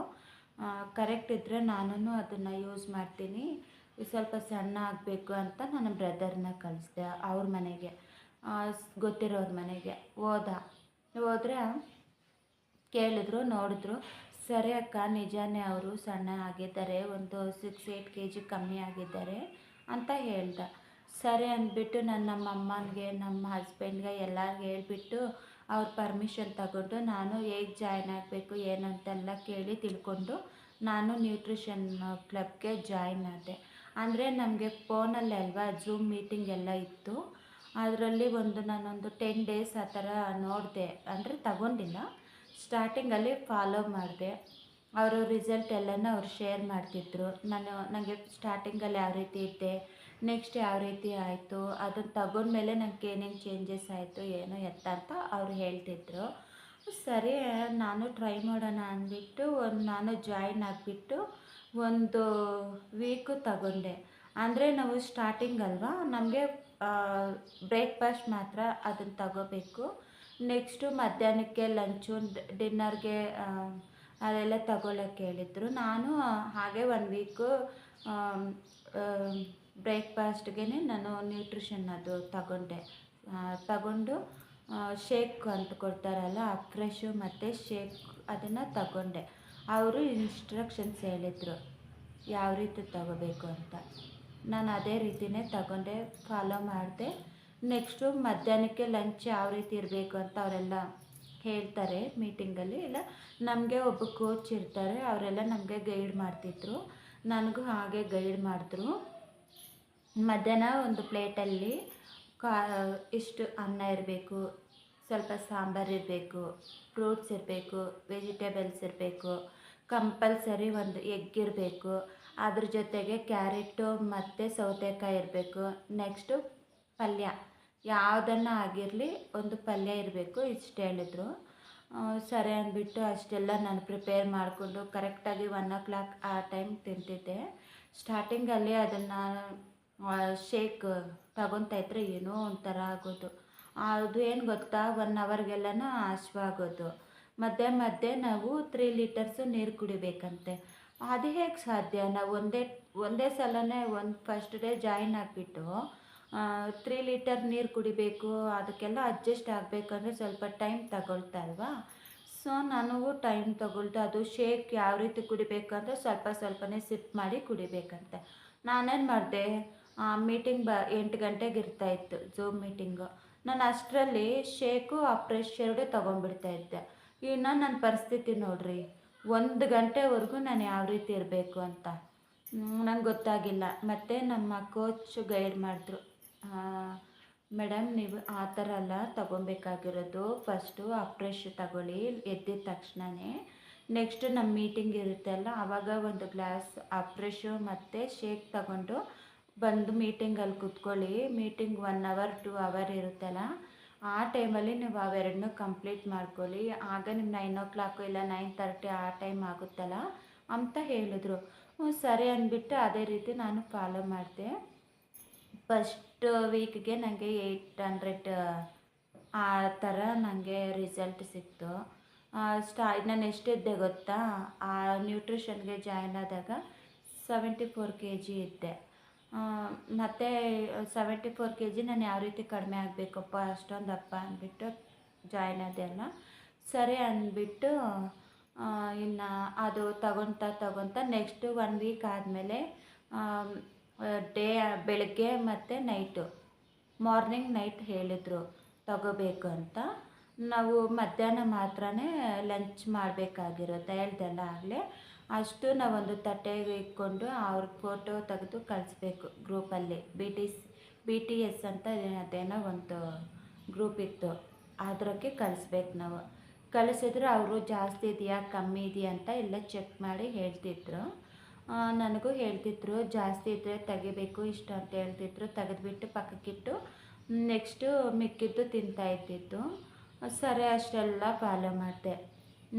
ಕರೆಕ್ಟ್ ಇದ್ದರೆ ನಾನು ಅದನ್ನು ಯೂಸ್ ಮಾಡ್ತೀನಿ, ಸ್ವಲ್ಪ ಸಣ್ಣ ಆಗಬೇಕು ಅಂತ ನನ್ನ ಬ್ರದರ್ನ ಕಳಿಸ್ದೆ ಅವ್ರ ಮನೆಗೆ, ಗೊತ್ತಿರೋರ ಮನೆಗೆ ಹೋದರೆ ಕೇಳಿದ್ರು, ನೋಡಿದ್ರು. ಸರಿ ಅಕ್ಕ, ನಿಜಾನೇ ಅವರು ಸಣ್ಣ ಆಗಿದ್ದಾರೆ, ಒಂದು 6-8 kg ಕಮ್ಮಿ ಆಗಿದ್ದಾರೆ ಅಂತ ಹೇಳ್ದೆ. ಸರಿ ಅಂದ್ಬಿಟ್ಟು ನಾನು ನಮ್ಮ ಅಮ್ಮನಿಗೆ, ನಮ್ಮ ಹಸ್ಬೆಂಡ್ಗೆ ಎಲ್ಲರಿಗೂ ಹೇಳ್ಬಿಟ್ಟು ಅವ್ರ ಪರ್ಮಿಷನ್ ತಗೊಂಡು ನಾನು ಹೇಗೆ ಜಾಯ್ನ್ ಆಗಬೇಕು ಏನಂತೆಲ್ಲ ಕೇಳಿ ತಿಳ್ಕೊಂಡು ನಾನು ನ್ಯೂಟ್ರಿಷನ್ ಕ್ಲಬ್ಗೆ ಜಾಯ್ನ್ ಆದೆ. ಅಂದರೆ ನಮಗೆ ಫೋನಲ್ಲಿ ಅಲ್ವಾ ಝೂಮ್ ಮೀಟಿಂಗ್ ಎಲ್ಲ ಇತ್ತು. ಅದರಲ್ಲಿ ನಾನೊಂದು 10 days ಆ ಥರ ನೋಡಿದೆ, ಅಂದರೆ ತಗೊಂಡಿಲ್ಲ, ಸ್ಟಾರ್ಟಿಂಗಲ್ಲಿ ಫಾಲೋ ಮಾಡಿದೆ. ಅವರು ರಿಸಲ್ಟ್ ಎಲ್ಲನೂ ಅವ್ರು ಶೇರ್ ಮಾಡ್ತಿದ್ರು. ನನಗೆ ಸ್ಟಾರ್ಟಿಂಗಲ್ಲಿ ಯಾವ ರೀತಿ ಇದ್ದೆ, ನೆಕ್ಸ್ಟ್ ಯಾವ ರೀತಿ ಆಯಿತು, ಅದನ್ನು ತಗೊಂಡ್ಮೇಲೆ ನನಗೆ ಏನೇನು ಚೇಂಜಸ್ ಆಯಿತು ಏನು ಎತ್ತ ಅಂತ ಅವ್ರು ಹೇಳ್ತಿದ್ರು. ಸರಿ ನಾನು ಟ್ರೈ ಮಾಡೋಣ ಅಂದ್ಬಿಟ್ಟು ನಾನು ಜಾಯ್ನ್ ಆಗಿಬಿಟ್ಟು ಒಂದು ವೀಕು ತಗೊಂಡೆ. ಅಂದರೆ ನಾವು ಸ್ಟಾರ್ಟಿಂಗ್ ಅಲ್ವಾ, ನಮಗೆ ಬ್ರೇಕ್ಫಾಸ್ಟ್ ಮಾತ್ರ ಅದನ್ನು ತಗೋಬೇಕು. ನೆಕ್ಸ್ಟು ಮಧ್ಯಾಹ್ನಕ್ಕೆ ಲಂಚು ಡಿನ್ನರ್ಗೆ ಅದೆಲ್ಲ ತಗೊಳ್ಳೋಕ್ಕೆ ಹೇಳಿದ್ರು. ನಾನು ಹಾಗೆ 1 ವೀಕು ಬ್ರೇಕ್ಫಾಸ್ಟ್ಗೆ ನಾನು ನ್ಯೂಟ್ರಿಷನ್ ಅದು ತಗೊಂಡು ಶೇಕ್ ಅಂತ ಕೊಡ್ತಾರಲ್ಲ, ಫ್ರೆಶು ಮತ್ತು ಶೇಕ್ ಅದನ್ನು ತಗೊಂಡೆ. ಅವರು ಇನ್ಸ್ಟ್ರಕ್ಷನ್ಸ್ ಹೇಳಿದರು ಯಾವ ರೀತಿ ತಗೋಬೇಕು ಅಂತ. ನಾನು ಅದೇ ರೀತಿಯೇ ತಗೊಂಡೆ, ಫಾಲೋ ಮಾಡಿದೆ. ನೆಕ್ಸ್ಟು ಮಧ್ಯಾಹ್ನಕ್ಕೆ ಲಂಚ್ ಯಾವ ರೀತಿ ಇರಬೇಕು ಅಂತ ಅವರೆಲ್ಲ ಹೇಳ್ತಾರೆ ಮೀಟಿಂಗಲ್ಲಿ, ಇಲ್ಲ ನಮಗೆ ಒಬ್ಬ ಕೋಚ್ ಇರ್ತಾರೆ, ಅವರೆಲ್ಲ ನಮಗೆ ಗೈಡ್ ಮಾಡ್ತಿದ್ರು. ನನಗೂ ಹಾಗೆ ಗೈಡ್ ಮಾಡಿದ್ರು. ಮಧ್ಯಾಹ್ನ ಒಂದು ಪ್ಲೇಟಲ್ಲಿ ಇಷ್ಟು ಅನ್ನ ಇರಬೇಕು, ಸ್ವಲ್ಪ ಸಾಂಬಾರು ಇರಬೇಕು, ಫ್ರೂಟ್ಸ್ ಇರಬೇಕು, ವೆಜಿಟೇಬಲ್ಸ್ ಇರಬೇಕು, ಕಂಪಲ್ಸರಿ ಒಂದು ಎಗ್ ಇರಬೇಕು, ಅದ್ರ ಜೊತೆಗೆ ಕ್ಯಾರೆಟು ಮತ್ತು ಸೌತೆಕಾಯಿ ಇರಬೇಕು. ನೆಕ್ಸ್ಟು ಪಲ್ಯ ಯಾವುದನ್ನು ಆಗಿರಲಿ ಒಂದು ಪಲ್ಯ ಇರಬೇಕು, ಇಷ್ಟು ಹೇಳಿದ್ರು. ಸರಿ ಅಂದ್ಬಿಟ್ಟು ಅಷ್ಟೆಲ್ಲ ನಾನು ಪ್ರಿಪೇರ್ ಮಾಡಿಕೊಂಡು ಕರೆಕ್ಟಾಗಿ 1 o'clock ಆ ಟೈಮ್ ತಿಂತಿದ್ದೆ. ಸ್ಟಾರ್ಟಿಂಗಲ್ಲಿ ಅದನ್ನು ಶೇಕ್ ತಗೊತಾ ಇದ್ದರೆ ಏನೋ ಒಂಥರ ಆಗೋದು. ಅದು ಏನು ಗೊತ್ತಾ, 1 hourಗೆಲ್ಲನ ಹಶ್ವಾಗೋದು. ಮಧ್ಯೆ ನಾವು 3 ಲೀಟರ್ಸು ನೀರು ಕುಡಿಬೇಕಂತೆ. ಅದು ಹೇಗೆ ಸಾಧ್ಯ? ನಾವು ಒಂದೇ ಸಲನೇ ಫಸ್ಟ್ ಡೇ ಜಾಯಿನ್ ಆಗಿಬಿಟ್ಟು 3 ಲೀಟರ್ ನೀರು ಕುಡಿಬೇಕು, ಅದಕ್ಕೆಲ್ಲ ಅಡ್ಜಸ್ಟ್ ಆಗಬೇಕಂದ್ರೆ ಸ್ವಲ್ಪ ಟೈಮ್ ತಗೊಳ್ತಾ ಅಲ್ವಾ. ಸೊ ನನಗೂ ಟೈಮ್ ತಗೊಳ್ತಾ, ಅದು ಶೇಕ್ ಯಾವ ರೀತಿ ಕುಡಿಬೇಕಂದ್ರೆ ಸ್ವಲ್ಪನೇ ಸಿಪ್ ಮಾಡಿ ಕುಡಿಬೇಕಂತೆ. ನಾನೇನು ಮಾಡಿದೆ, ಮೀಟಿಂಗ್ 8 ಗಂಟೆಗೆ ಇರ್ತಾಯಿತ್ತು ಝೂಮ್ ಮೀಟಿಂಗು. ನಾನು ಅಷ್ಟರಲ್ಲಿ ಶೇಕು ಆ ಫ್ರೆಶ್ ಎರಡು ತೊಗೊಂಡ್ಬಿಡ್ತಾಯಿದ್ದೆ. ಇನ್ನು ನನ್ನ ಪರಿಸ್ಥಿತಿ ನೋಡ್ರಿ, 1 ಗಂಟೆವರೆಗೂ ನಾನು ಯಾವ ರೀತಿ ಇರಬೇಕು ಅಂತ ನಂಗೆ ಗೊತ್ತಾಗಿಲ್ಲ. ಮತ್ತು ನಮ್ಮ ಕೋಚ್ ಗೈಡ್ ಮಾಡಿದ್ರು, ಮೇಡಮ್ ನೀವು ಆ ಥರ ಎಲ್ಲ ತೊಗೊಬೇಕಾಗಿರೋದು, ಫಸ್ಟು ಆ ಫ್ರೆಶ್ ತಗೊಳ್ಳಿ ಎದ್ದಿದ ತಕ್ಷಣವೇ. ನೆಕ್ಸ್ಟ್ ನಮ್ಮ ಮೀಟಿಂಗ್ ಇರುತ್ತೆ ಅಲ್ಲ, ಆವಾಗ ಒಂದು ಗ್ಲಾಸ್ ಆ ಫ್ರೆಶು ಮತ್ತು ಶೇಕ್ ತಗೊಂಡು ಬಂದು ಮೀಟಿಂಗಲ್ಲಿ ಕೂತ್ಕೊಳ್ಳಿ. ಮೀಟಿಂಗ್ 1 hour 2 hour ಇರುತ್ತಲ್ಲ, ಆ ಟೈಮಲ್ಲಿ ನೀವು ಅವೆರಡನ್ನೂ ಕಂಪ್ಲೀಟ್ ಮಾಡ್ಕೊಳ್ಳಿ. ಆಗ ನಿಮ್ಮ 9 o'clock ಇಲ್ಲ 9:30 ಆ ಟೈಮ್ ಆಗುತ್ತಲ್ಲ ಅಂತ ಹೇಳಿದ್ರು. ಸರಿ ಅಂದ್ಬಿಟ್ಟು ಅದೇ ರೀತಿ ನಾನು ಫಾಲೋ ಮಾಡಿದೆ. ಫಸ್ಟ್ ವೀಕ್ಗೆ ನನಗೆ 800 ಆ ಥರ ನನಗೆ ರಿಸಲ್ಟ್ ಸಿಕ್ತು. ನಾನು ಎಷ್ಟಿದ್ದೆ ಗೊತ್ತಾ, ಆ ನ್ಯೂಟ್ರಿಷನ್ಗೆ ಜಾಯ್ನ್ ಆದಾಗ 74 kg ಇದ್ದೆ. ಮತ್ತು 74 kg ನಾನು ಯಾವ ರೀತಿ ಕಡಿಮೆ ಆಗಬೇಕಪ್ಪ ಅಷ್ಟೊಂದು ದಪ್ಪ ಅಂದ್ಬಿಟ್ಟು ಜಾಯ್ನ್ ಆದೆ ಅಲ್ಲ. ಸರಿ ಅಂದ್ಬಿಟ್ಟು ಇನ್ನು ಅದು ತಗೊತಾ ನೆಕ್ಸ್ಟ್ 1 ವೀಕ್ ಆದಮೇಲೆ ಬೆಳಗ್ಗೆ ಮತ್ತು ನೈಟು, ಮಾರ್ನಿಂಗ್ ನೈಟ್ ಹೇಳಿದರು ತಗೋಬೇಕು ಅಂತ. ನಾವು ಮಧ್ಯಾಹ್ನ ಮಾತ್ರ ಲಂಚ್ ಮಾಡಬೇಕಾಗಿರುತ್ತೆ, ಹೇಳ್ದೆಲ್ಲ ಆಗಲೇ. ಅಷ್ಟು ನಾವೊಂದು ತಟ್ಟೆಗೆ ಇಟ್ಕೊಂಡು ಅವ್ರಿಗೆ ಫೋಟೋ ತೆಗೆದು ಕಳಿಸ್ಬೇಕು ಗ್ರೂಪಲ್ಲಿ. BTS ಅಂತ ಅದೇನೋ ಒಂದು ಗ್ರೂಪ್ ಇತ್ತು, ಅದಕ್ಕೆ ಕಳಿಸ್ಬೇಕು ನಾವು. ಕಳಿಸಿದ್ರು ಅವರು ಜಾಸ್ತಿ ಇದೆಯಾ ಕಮ್ಮಿ ಇದೆಯಾ ಅಂತ ಎಲ್ಲ ಚೆಕ್ ಮಾಡಿ ಹೇಳ್ತಿದ್ರು. ನನಗೂ ಹೇಳ್ತಿದ್ರು ಜಾಸ್ತಿ ಇದ್ದರೆ ತೆಗಿಬೇಕು ಇಷ್ಟು ಅಂತ ಹೇಳ್ತಿದ್ರು. ತೆಗೆದ್ಬಿಟ್ಟು ಪಕ್ಕಕ್ಕಿಟ್ಟು ನೆಕ್ಸ್ಟು ಮಿಕ್ಕಿದ್ದು ತಿಂತಾಯಿದ್ದಿದ್ದು. ಸರಿ ಅಷ್ಟೆಲ್ಲ ಫಾಲೋ ಮಾಡಿದೆ.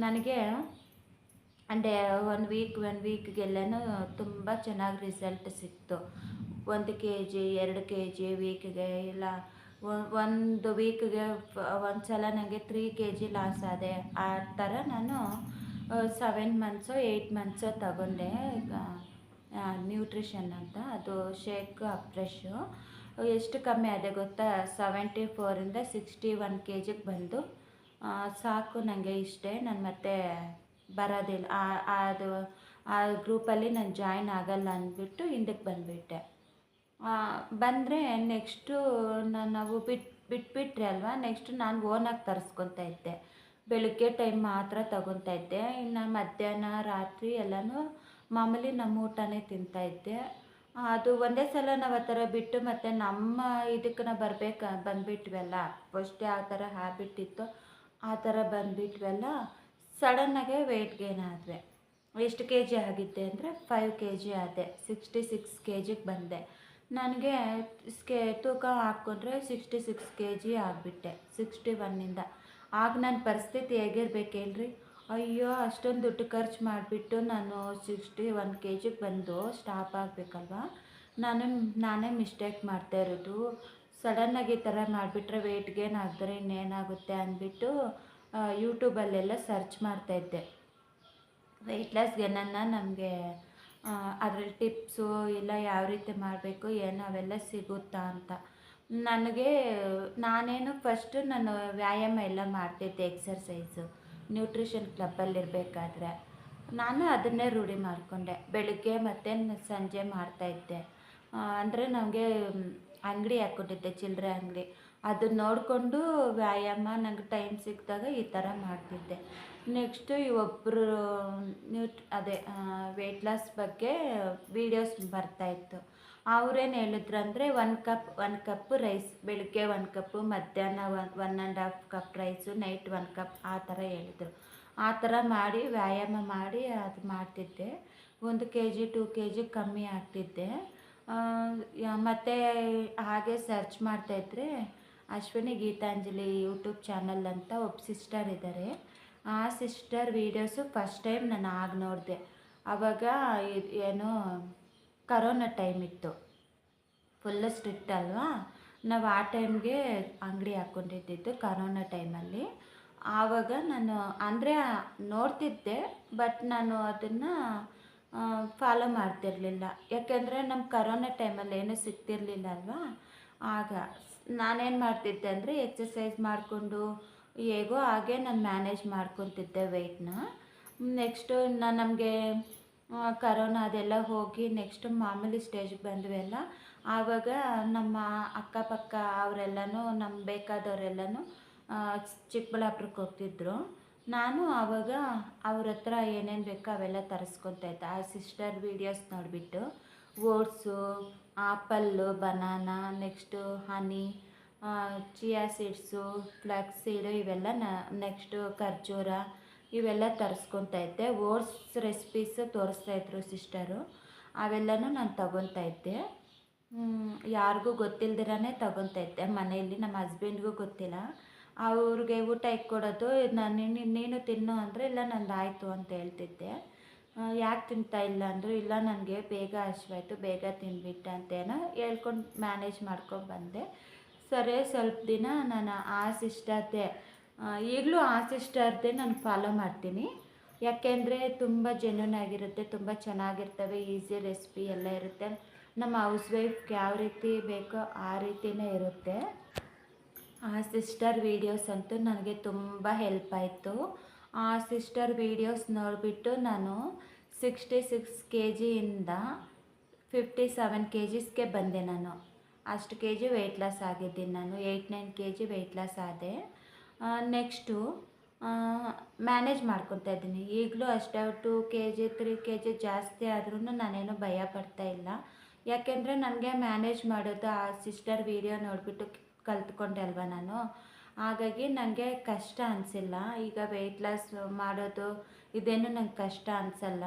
ನನಗೆ ಅಂಡೆ ಒನ್ ವೀಕ್ಗೆಲ್ಲನೂ ತುಂಬ ಚೆನ್ನಾಗಿ ರಿಸಲ್ಟ್ ಸಿಕ್ತು. 1 kg 2 kg ವೀಕ್ಗೆ ಇಲ್ಲ ಒಂದು ವೀಕ್ಗೆ ಒಂದು ಸಲ ನನಗೆ 3 kg ಲಾಸ್ ಆದೆ. ಆ ಥರ ನಾನು 7 ಮಂತ್ಸೋ 8 ಮಂತ್ಸೋ ತಗೊಂಡೆ ನ್ಯೂಟ್ರಿಷನ್ ಅಂತ. ಅದು ಶೇಕ್ ಫ್ರೆಶ್ಶು. ಎಷ್ಟು ಕಮ್ಮಿ ಆದೆ ಗೊತ್ತಾ? 74ಇಂದ 61 kg ಬಂದು ಸಾಕು ನನಗೆ ಇಷ್ಟೇ, ನಾನು ಮತ್ತೆ ಬರೋದಿಲ್ಲ ಅದು ಆ ಗ್ರೂಪಲ್ಲಿ ನಾನು ಜಾಯ್ನ್ ಆಗಲ್ಲ ಅಂದ್ಬಿಟ್ಟು ಹಿಂದಕ್ಕೆ ಬಂದುಬಿಟ್ಟೆ. ಬಂದರೆ ನೆಕ್ಸ್ಟು ನಾವು ಬಿಟ್ಬಿಟ್ರೆ ಅಲ್ವಾ, ನೆಕ್ಸ್ಟು ನಾನು ಓನಾಗಿ ತರಿಸ್ಕೊತಾ ಇದ್ದೆ. ಬೆಳಗ್ಗೆ ಟೈಮ್ ಮಾತ್ರ ತಗೊತಾ ಇದ್ದೆ. ಇನ್ನು ಮಧ್ಯಾಹ್ನ ರಾತ್ರಿ ಎಲ್ಲನೂ ಮಾಮೂಲಿ ನಮ್ಮ ಊಟನೇ ತಿಂತಾಯಿದ್ದೆ. ಅದು ಒಂದೇ ಸಲ ನಾವು ಆ ಥರ ಬಿಟ್ಟು ಮತ್ತು ನಮ್ಮ ಇದಕ್ಕೆ ನಾವು ಬಂದುಬಿಟ್ವಲ್ಲ. ಫಸ್ಟ್ ಯಾವ ಥರ ಹ್ಯಾಬಿಟ್ ಇತ್ತು ಆ ಥರ ಬಂದುಬಿಟ್ವಲ್ಲ. ಸಡನ್ನಾಗೆ ವೆಯ್ಟ್ ಗೇನ್ ಆದ್ವಿ. ಎಷ್ಟು kg ಆಗಿದ್ದೆ ಅಂದರೆ 5 kg ಆದೆ. 66 kgಗೆ ಬಂದೆ. ನನಗೆ ತೂಕ ಹಾಕ್ಕೊಂಡ್ರೆ 66 kg ಆಗಿಬಿಟ್ಟೆ 61ಇಂದ. ಆಗ ನನ್ನ ಪರಿಸ್ಥಿತಿ ಹೇಗಿರ್ಬೇಕು ಹೇಳ್ರಿ? ಅಯ್ಯೋ, ಅಷ್ಟೊಂದು ದುಡ್ಡು ಖರ್ಚು ಮಾಡಿಬಿಟ್ಟು ನಾನು 61 kgಗೆ ಬಂದು ಸ್ಟಾಪ್ ಆಗಬೇಕಲ್ವ. ನಾನೇ ಮಿಸ್ಟೇಕ್ ಮಾಡ್ತಾ ಇರೋದು. ಸಡನ್ನಾಗಿ ಈ ಥರ ಮಾಡಿಬಿಟ್ರೆ ವೆಯ್ಟ್ ಗೇನ್ ಆಗಿದ್ರೆ ಇನ್ನೇನಾಗುತ್ತೆ ಅಂದ್ಬಿಟ್ಟು ಯೂಟ್ಯೂಬಲ್ಲೆಲ್ಲ ಸರ್ಚ್ ಮಾಡ್ತಾಯಿದ್ದೆ. ವೆಯ್ಟ್ ಲಾಸ್ಗೆ ನಮಗೆ ಅದರಲ್ಲಿ ಟಿಪ್ಸು ಇಲ್ಲ ಯಾವ ರೀತಿ ಮಾಡಬೇಕು ಏನು ಅವೆಲ್ಲ ಸಿಗುತ್ತಾ ಅಂತ. ನಾನೇನು ಫಸ್ಟು ನಾನು ವ್ಯಾಯಾಮ ಎಲ್ಲ ಮಾಡ್ತಿದ್ದೆ, ಎಕ್ಸರ್ಸೈಸು ನ್ಯೂಟ್ರಿಷನ್ ಕ್ಲಬ್ಬಲ್ಲಿರಬೇಕಾದ್ರೆ. ನಾನು ಅದನ್ನೇ ರೂಢಿ ಮಾಡಿಕೊಂಡೆ. ಬೆಳಗ್ಗೆ ಮತ್ತು ಸಂಜೆ ಮಾಡ್ತಾಯಿದ್ದೆ. ಅಂದರೆ ನಮಗೆ ಅಂಗಡಿ ಹಾಕ್ಕೊಂಡಿದ್ದೆ, ಚಿಲ್ಲರೆ ಅಂಗಡಿ. ಅದನ್ನ ನೋಡಿಕೊಂಡು ವ್ಯಾಯಾಮ ನಂಗೆ ಟೈಮ್ ಸಿಕ್ಕಿದಾಗ ಈ ಥರ ಮಾಡ್ತಿದ್ದೆ. ನೆಕ್ಸ್ಟು ಒಬ್ಬರು ವೆಯ್ಟ್ ಲಾಸ್ ಬಗ್ಗೆ ವೀಡಿಯೋಸ್ ಬರ್ತಾಯಿತ್ತು. ಅವ್ರೇನು ಹೇಳಿದ್ರಂದರೆ 1 ಕಪ್ ರೈಸ್, ಬೆಳಗ್ಗೆ 1 ಕಪ್ಪು, ಮಧ್ಯಾಹ್ನ 1.5 ಕಪ್ ರೈಸು, ನೈಟ್ 1 ಕಪ್ ಆ ಥರ ಹೇಳಿದರು. ಆ ಥರ ಮಾಡಿ ವ್ಯಾಯಾಮ ಮಾಡಿ ಅದು ಮಾಡ್ತಿದ್ದೆ. 1 kg 2 kg ಕಮ್ಮಿ ಆಗ್ತಿದ್ದೆ. ಮತ್ತು ಹಾಗೆ ಸರ್ಚ್ ಮಾಡ್ತಾಯಿದ್ರೆ ಅಶ್ವಿನಿ ಗೀತಾಂಜಲಿ ಯೂಟ್ಯೂಬ್ ಚಾನಲ್ ಅಂತ ಒಬ್ಬ ಸಿಸ್ಟರ್ ಇದ್ದಾರೆ. ಆ ಸಿಸ್ಟರ್ ವೀಡಿಯೋಸು ಫಸ್ಟ್ ಟೈಮ್ ನಾನು ಆಗ ನೋಡಿದೆ. ಆವಾಗ ಏನೋ ಕರೋನಾ ಟೈಮ್ ಇತ್ತು, ಫುಲ್ಲು ಸ್ಟ್ರಿಕ್ಟ್ ಅಲ್ವಾ. ನಾವು ಆ ಟೈಮ್ಗೆ ಅಂಗಡಿ ಹಾಕ್ಕೊಂಡಿದ್ದು ಕರೋನಾ ಟೈಮಲ್ಲಿ. ಆವಾಗ ನಾನು ಅಂದರೆ ನೋಡ್ತಿದ್ದೆ, ಬಟ್ ನಾನು ಅದನ್ನು ಫಾಲೋ ಮಾಡ್ತಿರಲಿಲ್ಲ. ಯಾಕೆಂದರೆ ನಮ್ಮ ಕರೋನಾ ಟೈಮಲ್ಲಿ ಏನೂ ಸಿಗ್ತಿರ್ಲಿಲ್ಲ ಅಲ್ವಾ. ಆಗ ನಾನೇನು ಮಾಡ್ತಿದ್ದೆ ಅಂದರೆ ಎಕ್ಸಸೈಸ್ ಮಾಡಿಕೊಂಡು ಹೇಗೋ ಹಾಗೆ ನಾನು ಮ್ಯಾನೇಜ್ ಮಾಡ್ಕೊತಿದ್ದೆ ವೆಯ್ಟ್ನ. ನೆಕ್ಸ್ಟು ನಮಗೆ ಕರೋನಾ ಅದೆಲ್ಲ ಹೋಗಿ ನೆಕ್ಸ್ಟ್ ಮಾಮೂಲಿ ಸ್ಟೇಜ್ಗೆ ಬಂದ್ವಿ ಅಲ್ಲ. ಆವಾಗ ನಮ್ಮ ಅಕ್ಕಪಕ್ಕ ಅವರೆಲ್ಲನೂ ನಮ್ಗೆ ಬೇಕಾದವರೆಲ್ಲನೂ ಚಿಕ್ಕಬಳ್ಳಾಪುರಕ್ಕೆ ಹೋಗ್ತಿದ್ರು. ನಾನು ಆವಾಗ ಅವ್ರ ಹತ್ರ ಏನೇನು ಬೇಕೋ ಅವೆಲ್ಲ ತರಿಸ್ಕೊತಾ ಇದ್ದೆ. ಆ ಸಿಸ್ಟರ್ ವೀಡಿಯೋಸ್ ನೋಡಿಬಿಟ್ಟು ಓಟ್ಸು, ಆಪಲ್ಲು, ಬನಾನಾ, ನೆಕ್ಸ್ಟು ಹನಿ, ಚಿಯಾ ಸೀಡ್ಸು, ಫ್ಲಾಕ್ಸ್ ಸೀಡು ಇವೆಲ್ಲ ನೆಕ್ಸ್ಟು ಖರ್ಜೂರ ಇವೆಲ್ಲ ತರಿಸ್ಕೊತಾ ಇದ್ದೆ. ಓಟ್ಸ್ ರೆಸಿಪೀಸು ತೋರಿಸ್ತಾಯಿದ್ರು ಸಿಸ್ಟರು, ಅವೆಲ್ಲನೂ ನಾನು ತಗೊತಾ ಇದ್ದೆ. ಯಾರಿಗೂ ಗೊತ್ತಿಲ್ದಿರೇ ತಗೊತಾ ಇದ್ದೆ. ಮನೆಯಲ್ಲಿ ನಮ್ಮ ಹಸ್ಬೆಂಡ್ಗೂ ಗೊತ್ತಿಲ್ಲ. ಅವ್ರಿಗೆ ಊಟ ಇಕ್ಕೊಡೋದು, ನೀನು ತಿನ್ನು ಅಂದರೆ ಇಲ್ಲ ನಂದು ಆಯಿತು ಅಂತ ಹೇಳ್ತಿದ್ದೆ. ಯಾಕೆ ತಿಂತಾ ಇಲ್ಲ ಅಂದರು. ಇಲ್ಲ ನನಗೆ ಬೇಗ ಹಶ್ವಾಯ್ತು, ಬೇಗ ತಿಂದ್ಬಿಟ್ಟೆ ಅಂತೇನೋ ಹೇಳ್ಕೊಂಡು ಮ್ಯಾನೇಜ್ ಮಾಡ್ಕೊಂಡು ಬಂದೆ. ಸರಿ, ಸ್ವಲ್ಪ ದಿನ ನಾನು ಆ ಸಿಸ್ಟರ್ದೇ ಈಗಲೂ ಆ ಸಿಸ್ಟರ್ದೇ ನಾನು ಫಾಲೋ ಮಾಡ್ತೀನಿ. ಯಾಕೆಂದರೆ ತುಂಬ ಜೆನ್ಯೂನ್ ಆಗಿರುತ್ತೆ, ತುಂಬ ಚೆನ್ನಾಗಿರ್ತವೆ, ಈಸಿ ರೆಸಿಪಿ ಎಲ್ಲ ಇರುತ್ತೆ. ನಮ್ಮ ಹೌಸ್ ವೈಫ್ಗೆ ಯಾವ ರೀತಿ ಬೇಕೋ ಆ ರೀತಿಯೇ ಇರುತ್ತೆ. ಆ ಸಿಸ್ಟರ್ ವೀಡಿಯೋಸ್ ಅಂತೂ ನನಗೆ ತುಂಬ ಹೆಲ್ಪ್ ಆಯಿತು. ಆ ಸಿಸ್ಟರ್ ವೀಡಿಯೋಸ್ ನೋಡಿಬಿಟ್ಟು ನಾನು 66 kgಯಿಂದ 57 kgsಗೆ ಬಂದೆ. ನಾನು ಅಷ್ಟು kg ವೆಯ್ಟ್ ಲಾಸ್ ಆಗಿದ್ದೀನಿ. ನಾನು 8-9 kg ವೆಯ್ಟ್ ಲಾಸ್ ಆದೆ. ನೆಕ್ಸ್ಟು ಮ್ಯಾನೇಜ್ ಮಾಡ್ಕೊತಾ ಇದ್ದೀನಿ. ಈಗಲೂ ಅಷ್ಟೇ 2 kg 3 kg ಜಾಸ್ತಿ ಆದ್ರೂ ನಾನೇನು ಭಯ ಪಡ್ತಾ ಇಲ್ಲ. ಯಾಕೆಂದರೆ ನನಗೆ ಮ್ಯಾನೇಜ್ ಮಾಡೋದು ಆ ಸಿಸ್ಟರ್ ವೀಡಿಯೋ ನೋಡಿಬಿಟ್ಟು ಕಲ್ತ್ಕೊಂಡೆ ಅಲ್ವ ನಾನು. ಹಾಗಾಗಿ ನನಗೆ ಕಷ್ಟ ಅನಿಸಿಲ್ಲ. ಈಗ ವೆಯ್ಟ್ ಲಾಸ್ ಮಾಡೋದು ಇದೇನು ನಂಗೆ ಕಷ್ಟ ಅನಿಸಲ್ಲ.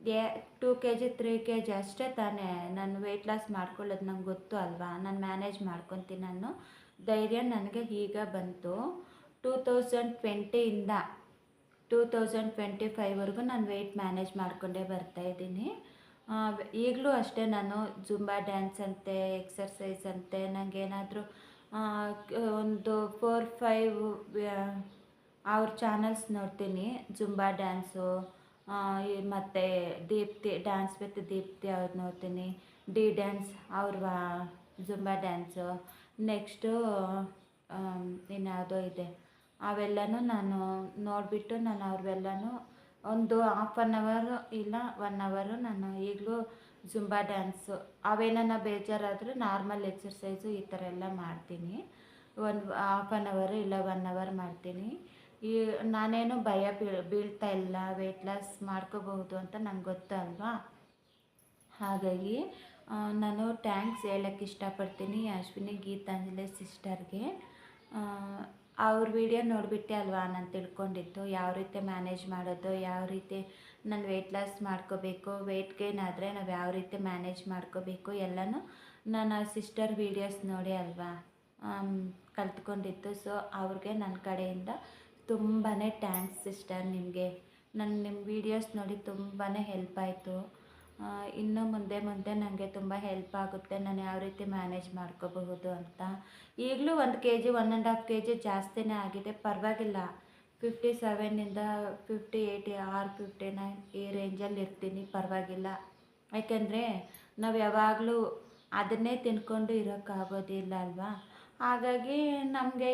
2 ಕೆ ಜಿ 3 ಕೆ ಜಿ ಅಷ್ಟೇ ತಾನೇ ನಾನು ವೆಯ್ಟ್ ಲಾಸ್ ಮಾಡ್ಕೊಳ್ಳೋದು ನಂಗೆ ಗೊತ್ತು ಅಲ್ವಾ. ನಾನು ಮ್ಯಾನೇಜ್ ಮಾಡ್ಕೊತೀನಿ ಅನ್ನೋ ಧೈರ್ಯ ನನಗೆ ಈಗ ಬಂತು. 2020ಇಂದ 2025ವರೆಗೂ ನಾನು ವೆಯ್ಟ್ ಮ್ಯಾನೇಜ್ ಮಾಡಿಕೊಂಡೇ ಬರ್ತಾಯಿದ್ದೀನಿ. ಈಗಲೂ ಅಷ್ಟೇ ನಾನು ಜುಂಬಾ ಡ್ಯಾನ್ಸ್ ಅಂತೆ, ಎಕ್ಸರ್ಸೈಸ್ ಅಂತೆ, ನನಗೇನಾದರೂ ಒಂದು 4-5 ಅವ್ರ ಚಾನಲ್ಸ್ ನೋಡ್ತೀನಿ. ಜುಂಬಾ ಡ್ಯಾನ್ಸು ಮತ್ತು ದೀಪ್ತಿ ಡ್ಯಾನ್ಸ್ ವಿತ್ ದೀಪ್ತಿ ಅವ್ರು ನೋಡ್ತೀನಿ. ಡಿ ಡ್ಯಾನ್ಸ್ ಅವ್ರ ಜುಂಬಾ ಡ್ಯಾನ್ಸು. ನೆಕ್ಸ್ಟು ಇನ್ಯಾವುದೋ ಇದೆ, ಅವೆಲ್ಲನೂ ನಾನು ನೋಡಿಬಿಟ್ಟು ನಾನು ಅವ್ರವೆಲ್ಲನೂ ಒಂದು 1/2 ಅವರ್ ಇಲ್ಲ 1 ಅವರು ನಾನು ಈಗಲೂ ಜುಂಬಾ ಡ್ಯಾನ್ಸು ಅವೇನ ಬೇಜಾರಾದರೆ ನಾರ್ಮಲ್ ಎಕ್ಸರ್ಸೈಸು ಈ ಥರ ಎಲ್ಲ ಮಾಡ್ತೀನಿ. 1/2 ಅವರ್ ಇಲ್ಲ 1 ಅವರ್ ಮಾಡ್ತೀನಿ. ನಾನೇನು ಭಯ ಬೀಳ್ತಾ ಇಲ್ಲ, ವೆಯ್ಟ್ ಲಾಸ್ ಮಾಡ್ಕೋಬಹುದು ಅಂತ ನಂಗೆ ಗೊತ್ತು ಅಲ್ವಾ. ಹಾಗಾಗಿ ನಾನು ಥ್ಯಾಂಕ್ಸ್ ಹೇಳೋಕ್ಕೆ ಇಷ್ಟಪಡ್ತೀನಿ ಅಶ್ವಿನಿ ಗೀತಾಂಜಲಿ ಸಿಸ್ಟರ್ಗೆ. ಅವ್ರ ವಿಡಿಯೋ ನೋಡಿಬಿಟ್ಟೆ ಅಲ್ವಾ ನಾನು ತಿಳ್ಕೊಂಡಿದ್ದು ಯಾವ ರೀತಿ ಮ್ಯಾನೇಜ್ ಮಾಡೋದು, ಯಾವ ರೀತಿ ನಾನು ವೆಯ್ಟ್ ಲಾಸ್ ಮಾಡ್ಕೋಬೇಕು, ವೆಯ್ಟ್ ಗೇನ್ ಆದರೆ ನಾವು ಯಾವ ರೀತಿ ಮ್ಯಾನೇಜ್ ಮಾಡ್ಕೋಬೇಕು ಎಲ್ಲನೂ ನಾನು ಆ ಸಿಸ್ಟರ್ ವೀಡಿಯೋಸ್ ನೋಡಿ ಅಲ್ವಾ ಕಲ್ತ್ಕೊಂಡಿದ್ದು. ಸೊ ಅವ್ರಿಗೆ ನನ್ನ ಕಡೆಯಿಂದ ತುಂಬಾ ಥ್ಯಾಂಕ್ಸ್ ಸಿಸ್ಟರ್ ನಿಮಗೆ. ನಿಮ್ಮ ವೀಡಿಯೋಸ್ ನೋಡಿ ತುಂಬಾ ಹೆಲ್ಪ್ ಆಯಿತು. ಇನ್ನು ಮುಂದೆ ನನಗೆ ತುಂಬ ಹೆಲ್ಪ್ ಆಗುತ್ತೆ, ನಾನು ಯಾವ ರೀತಿ ಮ್ಯಾನೇಜ್ ಮಾಡ್ಕೋಬಹುದು ಅಂತ. ಈಗಲೂ 1 ಕೆ ಜಿ 1.5 ಕೆ ಜಿ ಜಾಸ್ತಿನೇ ಆಗಿದೆ, ಪರವಾಗಿಲ್ಲ. 57ಇಂದ 58 ಆರ್ 59 ಈ ರೇಂಜಲ್ಲಿ ಇರ್ತೀನಿ, ಪರವಾಗಿಲ್ಲ. ಯಾಕೆಂದರೆ ನಾವು ಯಾವಾಗಲೂ ಅದನ್ನೇ ತಿನ್ಕೊಂಡು ಇರೋಕ್ಕಾಗೋದಿಲ್ಲ ಅಲ್ವಾ. ಹಾಗಾಗಿ ನಮಗೆ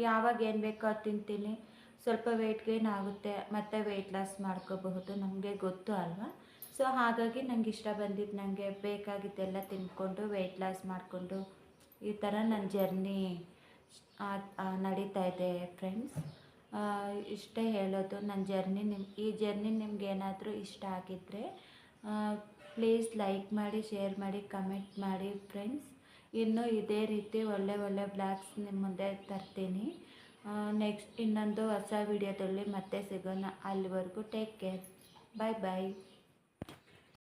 ಯಾವಾಗ ಏನು ಬೇಕೋ ಅದು ತಿಂತೀನಿ. ಸ್ವಲ್ಪ ವೆಯ್ಟ್ ಗೇನ್ ಆಗುತ್ತೆ ಮತ್ತು ವೆಯ್ಟ್ ಲಾಸ್ ಮಾಡ್ಕೋಬಹುದು, ನಮಗೆ ಗೊತ್ತು ಅಲ್ವಾ. ಸೊ ಹಾಗಾಗಿ ನಂಗೆ ಇಷ್ಟ ಬಂದಿದ್ದು, ನನಗೆ ಬೇಕಾಗಿದ್ದೆಲ್ಲ ತಿಂದ್ಕೊಂಡು ವೆಯ್ಟ್ ಲಾಸ್ ಮಾಡಿಕೊಂಡು ಈ ಥರ ನನ್ನ ಜರ್ನಿ ನಡೀತಾ ಇದೆ ಫ್ರೆಂಡ್ಸ್. ಇಷ್ಟೇ ಹೇಳೋದು. ಈ ಜರ್ನಿ ನಿಮ್ಗೇನಾದರೂ ಇಷ್ಟ ಆಗಿದ್ದರೆ ಪ್ಲೀಸ್ ಲೈಕ್ ಮಾಡಿ, ಶೇರ್ ಮಾಡಿ, ಕಮೆಂಟ್ ಮಾಡಿ ಫ್ರೆಂಡ್ಸ್. ಇನ್ನೂ ಇದೇ ರೀತಿ ಒಳ್ಳೆ ಬ್ಲಾಗ್ಸ್ ನಿಮ್ಮ ಮುಂದೆ ತರ್ತೀನಿ. ನೆಕ್ಸ್ಟ್ ಇನ್ನೊಂದು ಹೊಸ ವಿಡಿಯೋದಲ್ಲಿ ಮತ್ತೆ ಸಿಗೋಣ. ಅಲ್ಲಿವರೆಗೂ ಟೇಕ್ ಕೇರ್. ಬಾಯ್ ಬಾಯ್.